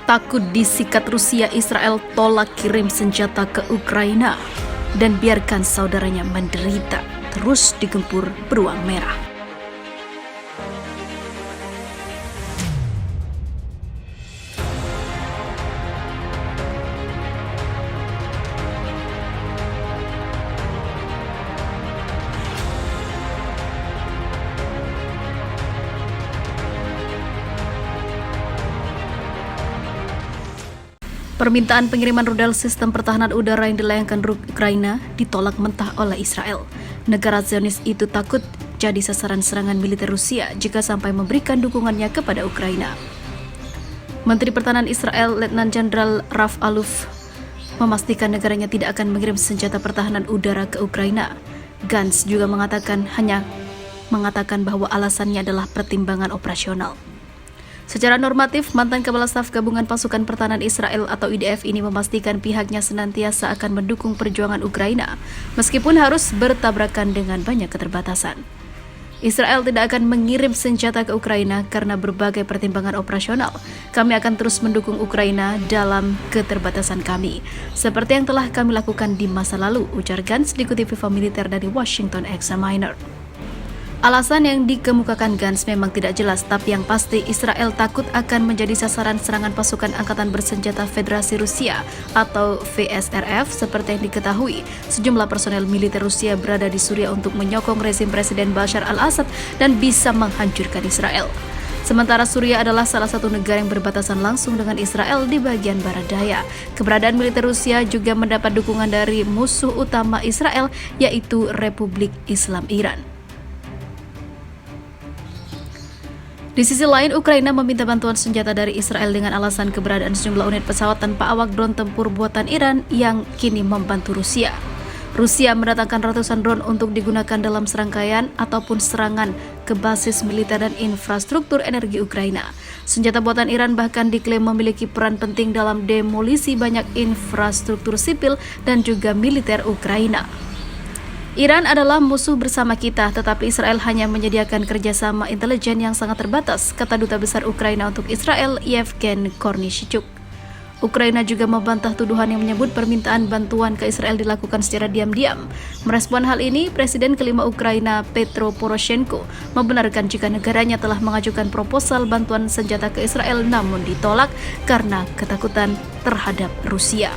Takut disikat Rusia, Israel tolak kirim senjata ke Ukraina dan biarkan saudaranya menderita, terus digempur beruang merah. Permintaan pengiriman rudal sistem pertahanan udara yang dilayangkan Ukraina ditolak mentah oleh Israel. Negara Zionis itu takut jadi sasaran serangan militer Rusia jika sampai memberikan dukungannya kepada Ukraina. Menteri Pertahanan Israel, Letnan Jenderal Rav Aluf, memastikan negaranya tidak akan mengirim senjata pertahanan udara ke Ukraina. Gantz juga mengatakan bahwa alasannya adalah pertimbangan operasional. Secara normatif, mantan Kepala Staf Gabungan Pasukan Pertahanan Israel atau IDF ini memastikan pihaknya senantiasa akan mendukung perjuangan Ukraina, meskipun harus bertabrakan dengan banyak keterbatasan. Israel tidak akan mengirim senjata ke Ukraina karena berbagai pertimbangan operasional. Kami akan terus mendukung Ukraina dalam keterbatasan kami, seperti yang telah kami lakukan di masa lalu, ujar Gantz dikutip Viva Militer dari Washington Examiner. Alasan yang dikemukakan Gantz memang tidak jelas, tapi yang pasti Israel takut akan menjadi sasaran serangan pasukan Angkatan Bersenjata Federasi Rusia atau VSRF. Seperti yang diketahui, sejumlah personel militer Rusia berada di Suriah untuk menyokong rezim Presiden Bashar al-Assad dan bisa menghancurkan Israel. Sementara Suriah adalah salah satu negara yang berbatasan langsung dengan Israel di bagian barat daya. Keberadaan militer Rusia juga mendapat dukungan dari musuh utama Israel, yaitu Republik Islam Iran. Di sisi lain, Ukraina meminta bantuan senjata dari Israel dengan alasan keberadaan sejumlah unit pesawat tanpa awak drone tempur buatan Iran yang kini membantu Rusia. Rusia mendatangkan ratusan drone untuk digunakan dalam serangkaian ataupun serangan ke basis militer dan infrastruktur energi Ukraina. Senjata buatan Iran bahkan diklaim memiliki peran penting dalam demolisi banyak infrastruktur sipil dan juga militer Ukraina. Iran adalah musuh bersama kita, tetapi Israel hanya menyediakan kerjasama intelijen yang sangat terbatas, kata Duta Besar Ukraina untuk Israel, Yevgen Kornichuk. Ukraina juga membantah tuduhan yang menyebut permintaan bantuan ke Israel dilakukan secara diam-diam. Merespon hal ini, Presiden kelima Ukraina, Petro Poroshenko, membenarkan jika negaranya telah mengajukan proposal bantuan senjata ke Israel namun ditolak karena ketakutan terhadap Rusia.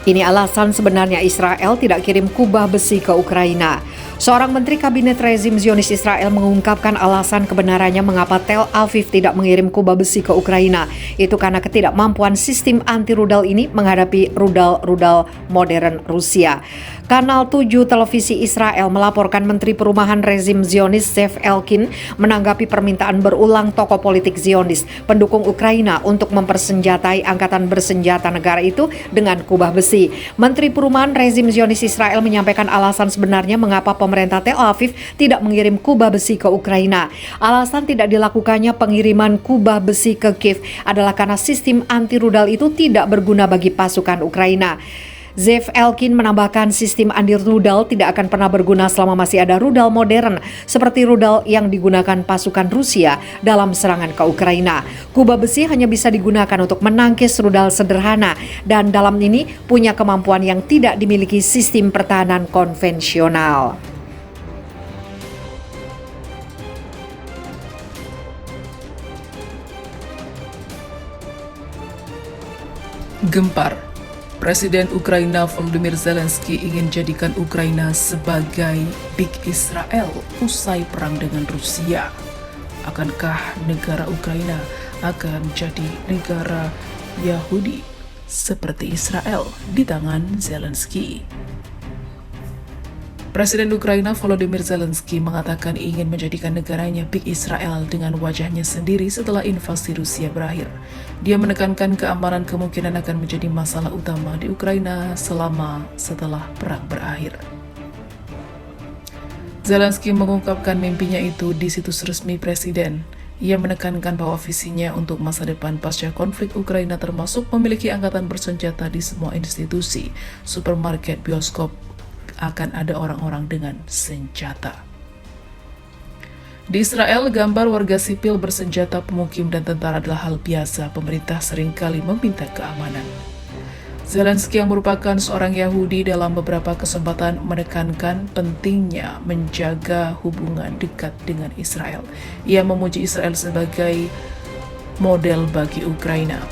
Ini alasan sebenarnya Israel tidak kirim kubah besi ke Ukraina. Seorang menteri kabinet rezim Zionis Israel mengungkapkan alasan kebenarannya mengapa Tel Aviv tidak mengirim kubah besi ke Ukraina. Itu karena ketidakmampuan sistem anti-rudal ini menghadapi rudal-rudal modern Rusia. Kanal 7 televisi Israel melaporkan Menteri Perumahan rezim Zionis Zev Elkin menanggapi permintaan berulang tokoh politik Zionis pendukung Ukraina untuk mempersenjatai angkatan bersenjata negara itu dengan kubah besi. Menteri Perumahan rezim Zionis Israel menyampaikan alasan sebenarnya mengapa pemerintah Tel Aviv tidak mengirim kubah besi ke Ukraina. Alasan tidak dilakukannya pengiriman kubah besi ke Kiev adalah karena sistem anti-rudal itu tidak berguna bagi pasukan Ukraina. Zev Elkin menambahkan sistem anti-rudal tidak akan pernah berguna selama masih ada rudal modern seperti rudal yang digunakan pasukan Rusia dalam serangan ke Ukraina. Kubah besi hanya bisa digunakan untuk menangkis rudal sederhana dan dalam ini punya kemampuan yang tidak dimiliki sistem pertahanan konvensional. Gempar. Presiden Ukraina Volodymyr Zelensky ingin jadikan Ukraina sebagai Big Israel usai perang dengan Rusia. Akankah negara Ukraina akan jadi negara Yahudi seperti Israel di tangan Zelensky? Presiden Ukraina Volodymyr Zelensky mengatakan ingin menjadikan negaranya Big Israel dengan wajahnya sendiri setelah invasi Rusia berakhir. Dia menekankan keamanan kemungkinan akan menjadi masalah utama di Ukraina setelah perang berakhir. Zelensky mengungkapkan mimpinya itu di situs resmi Presiden. Ia menekankan bahwa visinya untuk masa depan pasca konflik Ukraina termasuk memiliki angkatan bersenjata di semua institusi, supermarket, bioskop, akan ada orang-orang dengan senjata. Di Israel, gambar warga sipil bersenjata, pemukim, dan tentara adalah hal biasa. Pemerintah seringkali meminta keamanan. Zelensky yang merupakan seorang Yahudi dalam beberapa kesempatan menekankan pentingnya menjaga hubungan dekat dengan Israel. Ia memuji Israel sebagai model bagi Ukraina.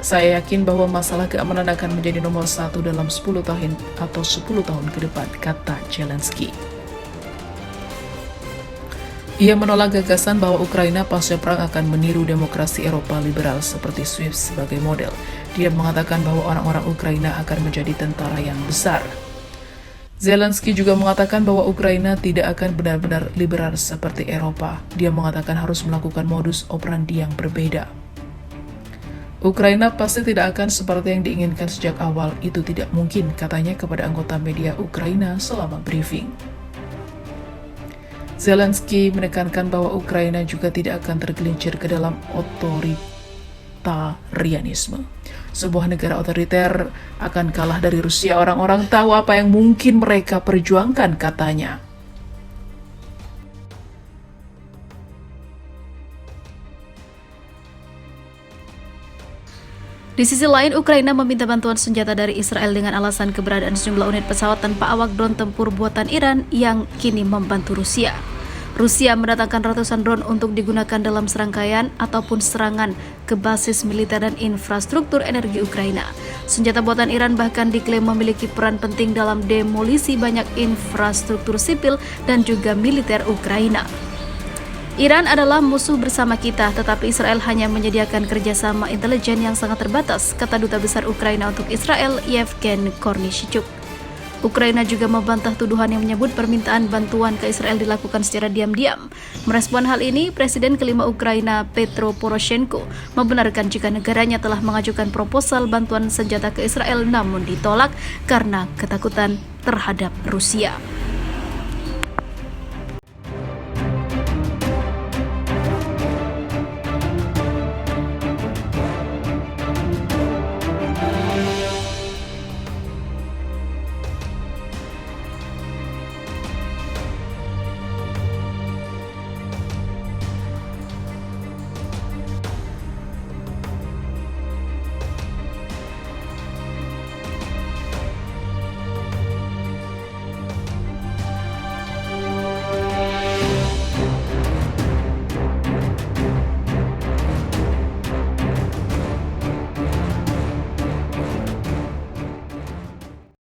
Saya yakin bahwa masalah keamanan akan menjadi nomor 1 dalam 10 tahun atau 10 tahun ke depan, kata Zelensky. Ia menolak gagasan bahwa Ukraina pasca perang akan meniru demokrasi Eropa liberal seperti Swiss sebagai model. Dia mengatakan bahwa orang-orang Ukraina akan menjadi tentara yang besar. Zelensky juga mengatakan bahwa Ukraina tidak akan benar-benar liberal seperti Eropa. Dia mengatakan harus melakukan modus operandi yang berbeda. Ukraina pasti tidak akan seperti yang diinginkan sejak awal. Itu tidak mungkin, katanya kepada anggota media Ukraina selama briefing. Zelensky menekankan bahwa Ukraina juga tidak akan tergelincir ke dalam otoritarianisme. Sebuah negara otoriter akan kalah dari Rusia. Orang-orang tahu apa yang mungkin mereka perjuangkan, katanya. Di sisi lain, Ukraina meminta bantuan senjata dari Israel dengan alasan keberadaan sejumlah unit pesawat tanpa awak drone tempur buatan Iran yang kini membantu Rusia. Rusia mendatangkan ratusan drone untuk digunakan dalam serangkaian ataupun serangan ke basis militer dan infrastruktur energi Ukraina. Senjata buatan Iran bahkan diklaim memiliki peran penting dalam demolisi banyak infrastruktur sipil dan juga militer Ukraina. Iran adalah musuh bersama kita, tetapi Israel hanya menyediakan kerjasama intelijen yang sangat terbatas, kata Duta Besar Ukraina untuk Israel, Yevgeny Kornichuk. Ukraina juga membantah tuduhan yang menyebut permintaan bantuan ke Israel dilakukan secara diam-diam. Merespon hal ini, Presiden kelima Ukraina, Petro Poroshenko, membenarkan jika negaranya telah mengajukan proposal bantuan senjata ke Israel namun ditolak karena ketakutan terhadap Rusia.